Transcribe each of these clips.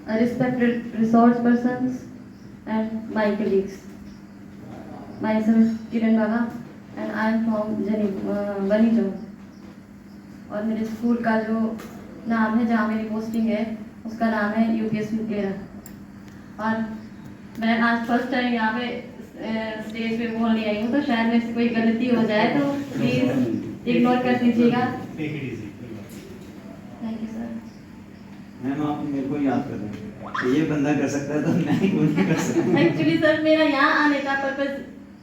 Respected resource persons and my colleagues. Myself Kiran Baba and I am from Banijao. और मेरे school का जो नाम है जहाँ मेरी पोस्टिंग है उसका नाम है यूपीएस मुकेरा। और मैं आज फर्स्ट टाइम यहाँ पे स्टेज पे बोलने आई हूँ, तो शायद मेरे से कोई गलती हो जाए तो प्लीज इग्नोर कर दीजिएगा। Thank you sir. मैम आप मेरे को याद कर रहे हैं, ये बंदा कर सकता है तो मैं क्यों नहीं कर सकता? एक्चुअली सर मेरा यहाँ आने का पर्पस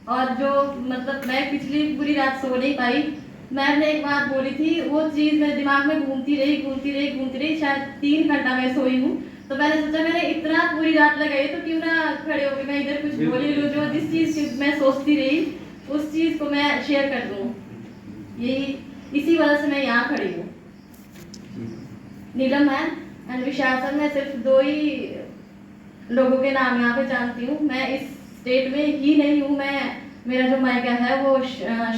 और जो मतलब मैं पिछली पूरी रात सो नहीं पाई, मैम ने एक बात बोली थी, वो चीज़ मेरे दिमाग में घूमती रही, शायद 3 घंटा मैं सोई हूँ। तो मैंने सोचा मैंने इतना पूरी रात लगाई तो क्यों ना खड़े होकर मैं इधर कुछ बोल ही लूँ, जो जिस चीज़ की मैं सोचती रही उस चीज़ को मैं शेयर कर दूँ। यही इसी वजह से मैं यहाँ खड़ी हूँ। नीलम मैम एंड विशाल सर, मैं सिर्फ 2 ही लोगों के नाम यहाँ पे जानती हूँ। मैं इस स्टेट में ही नहीं हूँ, मेरा जो मायका है वो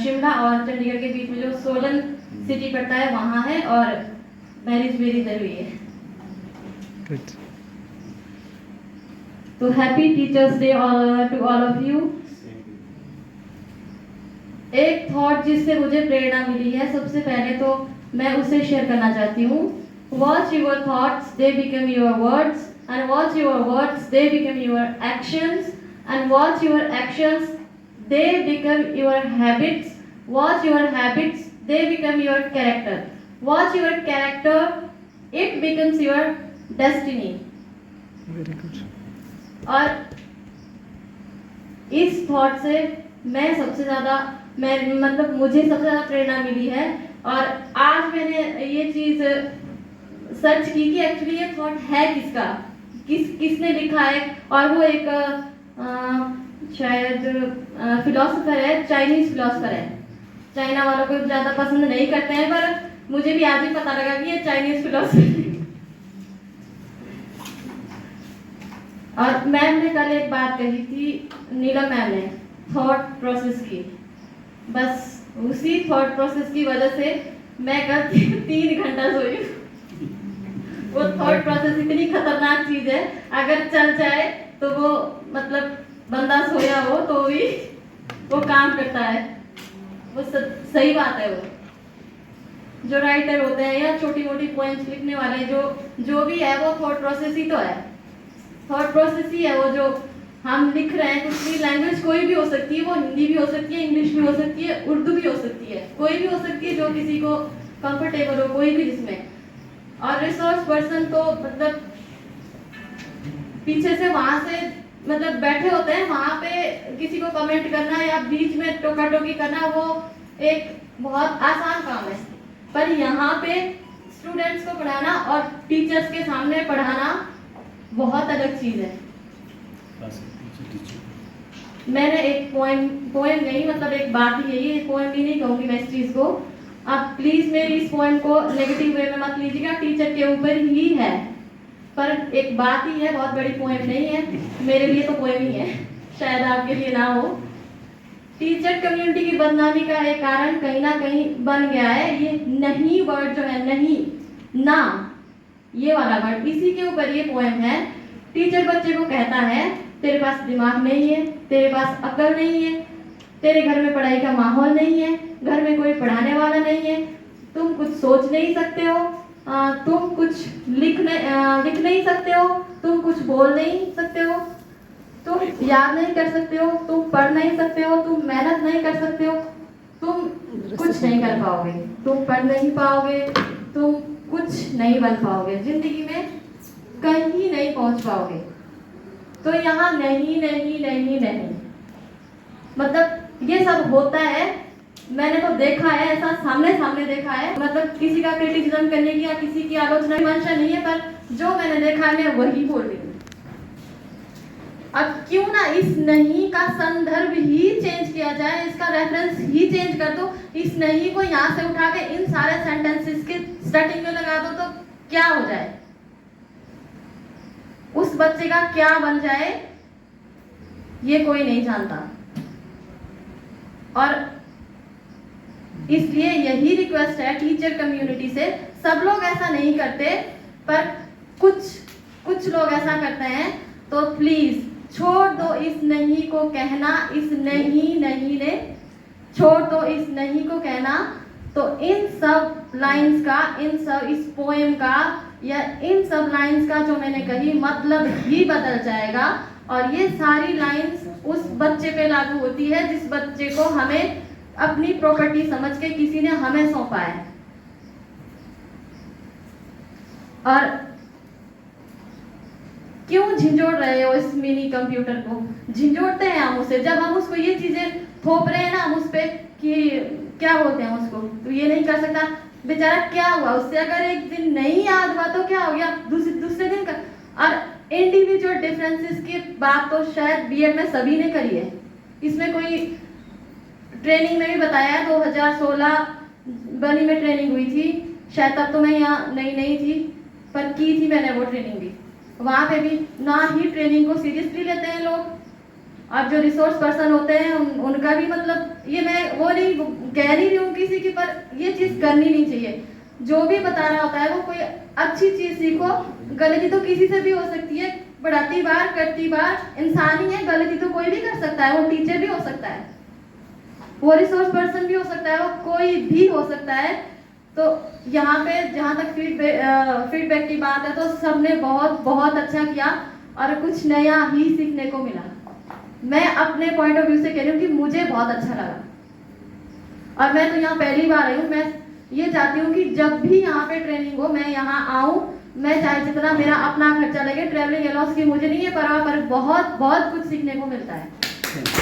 शिमला और चंडीगढ़ के बीच में जो सोलन सिटी पड़ता है वहाँ है, और मैरिज मेरी इधर हुई है। तो happy teachers day to all of you. एक थॉट जिससे मुझे प्रेरणा मिली है, सबसे पहले तो मैं उसे शेयर करना चाहती हूँ। Watch your thoughts, they become your words, and watch your words, they become your actions, and watch your actions, they become your habits. Watch your habits, they become your character. Watch your character, it becomes your destiny. Very good. और इस thought से मैं सबसे ज़्यादा मुझे सबसे ज़्यादा प्रेरणा मिली है। और आज मैंने ये चीज़ सर्च की कि एक्चुअली ये थॉट है किसका, किसने लिखा है। और वो एक शायद फिलोसोफर है, चाइनीज फिलोसोफर है। चाइना वालों को ज़्यादा पसंद नहीं करते हैं, पर मुझे भी आज ही पता लगा कि ये चाइनीज फिलोसोफर है। और मैम ने कल एक बात कही थी, नीलम मैम ने, थॉट प्रोसेस की। बस उसी थॉट प्रोसेस की वजह से मैं कल 3 घंटा सोई। वो थॉट प्रोसेस इतनी खतरनाक चीज है, अगर चल जाए तो वो मतलब बंदा सोया हो तो भी वो काम करता है। वो सही बात है। वो जो राइटर होते हैं या छोटी मोटी पॉइंट्स लिखने वाले जो भी है वो थॉट प्रोसेस ही तो है। थॉट प्रोसेस ही है वो जो हम लिख रहे हैं। कुछ भी लैंग्वेज कोई भी हो सकती है, वो हिंदी भी हो सकती है, इंग्लिश भी हो सकती है, उर्दू भी हो सकती है, कोई भी हो सकती है जो किसी को कंफर्टेबल हो, कोई भी जिसमें। और रिसोर्स पर्सन तो मतलब पीछे से वहां से मतलब बैठे होते हैं, वहां पे किसी को कमेंट करना या बीच में टोका टोकी करना वो एक बहुत आसान काम है। पर यहाँ पे स्टूडेंट्स को पढ़ाना और टीचर्स के सामने पढ़ाना बहुत अलग चीज है। मैंने एक पोएम नहीं, मतलब एक बात ही यही है, पोएम भी नहीं कहूंगी मैं इस चीज को। आप प्लीज मेरी इस पॉइंट को नेगेटिव वे में मत लीजिएगा, टीचर के ऊपर ही है, पर एक बात ही है, बहुत बड़ी पोएम नहीं है। मेरे लिए तो पोएम ही है, शायद आपके लिए ना हो। टीचर कम्युनिटी की बदनामी का एक कारण कहीं ना कहीं बन गया है ये नहीं वर्ड जो है, नहीं ना, ये वाला वर्ड, इसी के ऊपर ये पोएम है। टीचर बच्चे को कहता है तेरे पास दिमाग नहीं है, तेरे पास अक्ल नहीं है, तेरे घर में पढ़ाई का माहौल नहीं है, घर में कोई पढ़ाने वाला नहीं है, तुम कुछ सोच नहीं सकते हो, तुम कुछ लिख नहीं सकते हो, तुम कुछ बोल नहीं सकते हो, तुम याद नहीं कर सकते हो, तुम पढ़ नहीं सकते हो, तुम मेहनत नहीं कर सकते हो, तुम कुछ नहीं कर पाओगे, तुम पढ़ नहीं पाओगे, तुम कुछ नहीं बन पाओगे, जिंदगी में कहीं नहीं पहुंच पाओगे। तो यहाँ नहीं नहीं नहीं नहीं मतलब ये सब होता है। मैंने तो देखा है, ऐसा सामने सामने देखा है। मतलब किसी का क्रिटिसिज्म करने की या किसी की आलोचना की मंशा नहीं है, पर जो मैंने देखा है मैं वही बोल रही हूँ। अब क्यों ना इस नहीं का संदर्भ ही चेंज किया जाए, इसका रेफरेंस ही चेंज कर दो, इस नहीं को यहाँ से उठा के इन सारे सेंटेंसेस के स्टार्टिंग में लगा दो, तो क्या हो जाए, उस बच्चे का क्या बन जाए ये कोई नहीं जानता। और इसलिए यही रिक्वेस्ट है टीचर कम्युनिटी से। सब लोग ऐसा नहीं करते, पर कुछ लोग ऐसा करते हैं, तो प्लीज छोड़ दो इस नहीं को कहना, इस नहीं ने छोड़ दो इस नहीं को कहना। तो इन सब लाइंस का, इन सब इस पोएम का या इन सब लाइंस का जो मैंने कही मतलब ही बदल जाएगा। और ये सारी लाइंस उस बच्चे पे लागू होती है जिस बच्चे को हमें अपनी प्रॉपर्टी समझ के किसी ने हमें सौंपा है। और क्यों झिंझोड़ रहे हो इस मिनी कंप्यूटर को? झिंझोड़ते हैं हम उसे, जब हम उसको ये चीजें थोप रहे हैं ना हम उस पे कि क्या बोलते हैं उसको, तो ये नहीं कर सकता बेचारा, क्या हुआ उससे? अगर एक दिन नहीं याद हुआ तो क्या हो गया, दूसरे दिन का। और इंडिविजुअल डिफरेंसेस की बात तो शायद बीएड में सभी ने करी है, इसमें कोई ट्रेनिंग में भी बताया है। 2016 बनी में ट्रेनिंग हुई थी शायद, तब तो मैं यहाँ नहीं थी, पर की थी मैंने वो ट्रेनिंग भी। वहाँ पे भी ना ही ट्रेनिंग को सीरियसली लेते हैं लोग। और जो रिसोर्स पर्सन होते हैं उनका भी मतलब, ये मैं वो नहीं कह नहीं रही हूँ किसी की, पर ये चीज़ करनी नहीं चाहिए। जो भी बता रहा होता है वो कोई अच्छी चीज़ सीखो, गलती तो किसी से भी हो सकती है, पढ़ाती बार करती बार इंसान ही है, गलती तो कोई भी कर सकता है, वो टीचर भी हो सकता है, वो रिसोर्स पर्सन भी हो सकता है, वो कोई भी हो सकता है। तो यहाँ पे जहाँ तक फीडबैक की बात है, तो सबने बहुत अच्छा किया और कुछ नया ही सीखने को मिला। मैं अपने पॉइंट ऑफ व्यू से कह रही हूँ कि मुझे बहुत अच्छा लगा। और मैं तो यहाँ पहली बार आई हूँ, मैं ये चाहती हूँ कि जब भी यहाँ पे ट्रेनिंग हो मैं यहाँ आऊँ, मैं चाहे जितना मेरा अपना खर्चा लगे, ट्रैवलिंग अलाउंस की मुझे नहीं है परवाह, पर बहुत कुछ सीखने को मिलता है।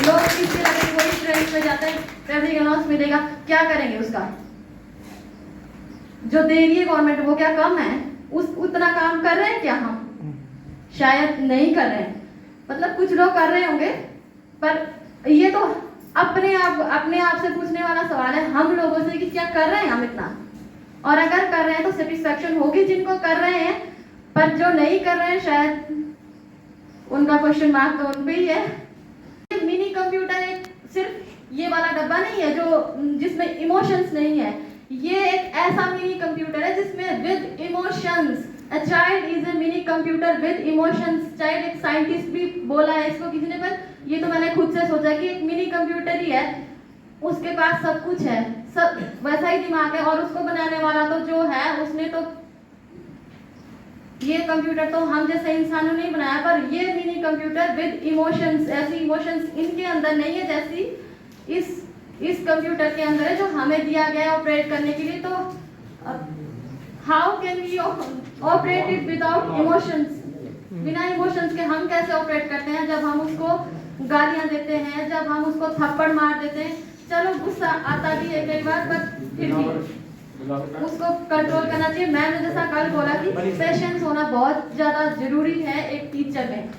लोग किसी लगे कोई ट्रेनिंग में जाते हैं, ट्रैवलिंग अलाउंस मिलेगा, क्या करेंगे उसका? जो दे रही है गवर्नमेंट वो क्या कम है? उतना काम कर रहे हैं क्या हम? शायद नहीं कर रहे हैं, मतलब कुछ लोग कर रहे होंगे, पर ये तो अपने आप से पूछने वाला सवाल है हम लोगों से कि क्या कर रहे हैं हम इतना। और अगर कर रहे हैं तो सेटिस्फैक्शन होगी जिनको कर रहे हैं, पर जो नहीं कर रहे हैं शायद उनका क्वेश्चन मार्क तो उन पे ही है। मिनी कंप्यूटर एक सिर्फ ये वाला डब्बा नहीं है जो जिसमें इमोशंस नहीं है, ये एक ऐसा मिनी कंप्यूटर है जिसमें with emotions, a child is a mini computer with emotions. Child एक साइंटिस्ट भी बोला है इसको किसी ने, पर ये तो मैंने खुद से सोचा कि एक मिनी कंप्यूटर ही है, उसके पास सब कुछ है, सब वैसा ही दिमाग है। और उसको बनाने वाला तो जो है उसने तो ये कंप्यूटर तो हम जैसे इंसानों ने बनाया, पर ये मिनी कंप्यूटर विद इमोशंस, ऐसी इमोशंस इनके अंदर नहीं है जैसी इस कंप्यूटर के अंदर है जो हमें दिया गया है ऑपरेट करने के लिए। तो how can we operate it without emotions? बिना इमोशंस के हम कैसे ऑपरेट करते हैं? जब हम उसको गालियां देते हैं, जब हम उसको थप्पड़ मार देते हैं, चलो गुस्सा आता भी है कई बार, पर फिर भी उसको कंट्रोल करना चाहिए। मैंने जैसा कल बोला कि पेशेंस होना बहुत ज़्यादा जरूरी है एक टीचर में।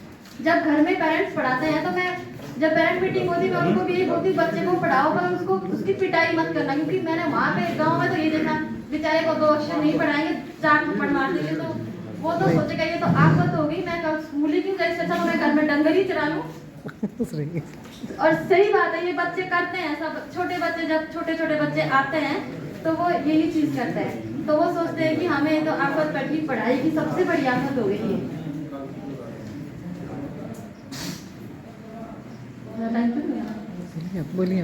जब घर में पेरेंट्स पढ़ाते हैं तो मैं जब पेरेंट मीटिंग होती है मैं उनको भी यही बोलती बच्चे को पढ़ाओ, पर उसको उसकी पिटाई मत करना, क्योंकि मैंने वहाँ पे गाँव में तो ये देखा बेचारे को 2 अक्षर नहीं पढ़ाएंगे, 4 थप्पड़ मार देंगे, तो वो तो सोचेगा ये तो आफत होगी, मैं कल स्कूल क्यों गई, अच्छा मैं घर में डंगर ही चला लूँ। और सही बात है, ये बच्चे करते हैं सब, छोटे बच्चे जब छोटे बच्चे आते हैं तो वो यही चीज करते हैं, तो वो सोचते हैं कि हमें तो आफत पड़ गई, पढ़ाई की सबसे बड़ी आफत हो गई है। बोलिए।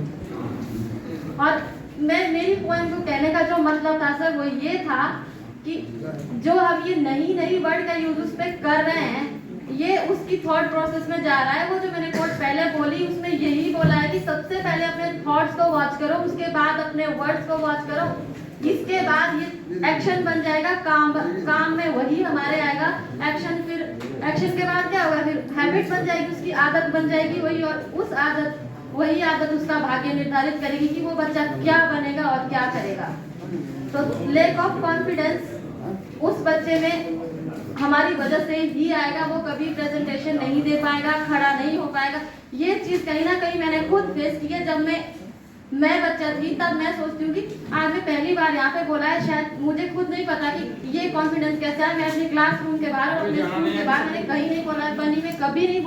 और मेरी पॉइंट को कहने का जो मतलब था सर वो ये था कि जो हम ये नई वर्ड का यूज उस पे कर रहे हैं, ये उसकी थॉट प्रोसेस में जा रहा है। वो जो मैंने कोट पहले बोली उसमें यही बोला है कि सबसे पहले अपने थॉट्स को वॉच करो, उसके बाद अपने वर्ड्स को वॉच करो, इसके बाद ये एक्शन बन जाएगा, काम में वही हमारे आएगा एक्शन। फिर एक्शन के बाद क्या होगा, फिर हैबिट बन जाएगी, उसकी आदत बन जाएगी वही, और वही आदत उसका भाग्य निर्धारित करेगी कि वो बच्चा क्या बनेगा और क्या करेगा। तो लेक ऑफ कॉन्फिडेंस उस बच्चे में हमारी वजह से ही आएगा, वो कभी प्रेजेंटेशन नहीं दे पाएगा, खड़ा नहीं हो पाएगा। ये चीज़ कहीं ना कहीं मैंने खुद फेस की है। जब मैं बच्चा थी तब मैं सोचती हूँ कि आज मैं पहली बार यहाँ पे बोला है, शायद मुझे खुद नहीं पता कि ये कॉन्फिडेंस कैसा है। मैं अपने क्लासरूम के बाहर और अपने स्कूल के बाहर मैंने कहीं नहीं बोला है, बनी में कभी नहीं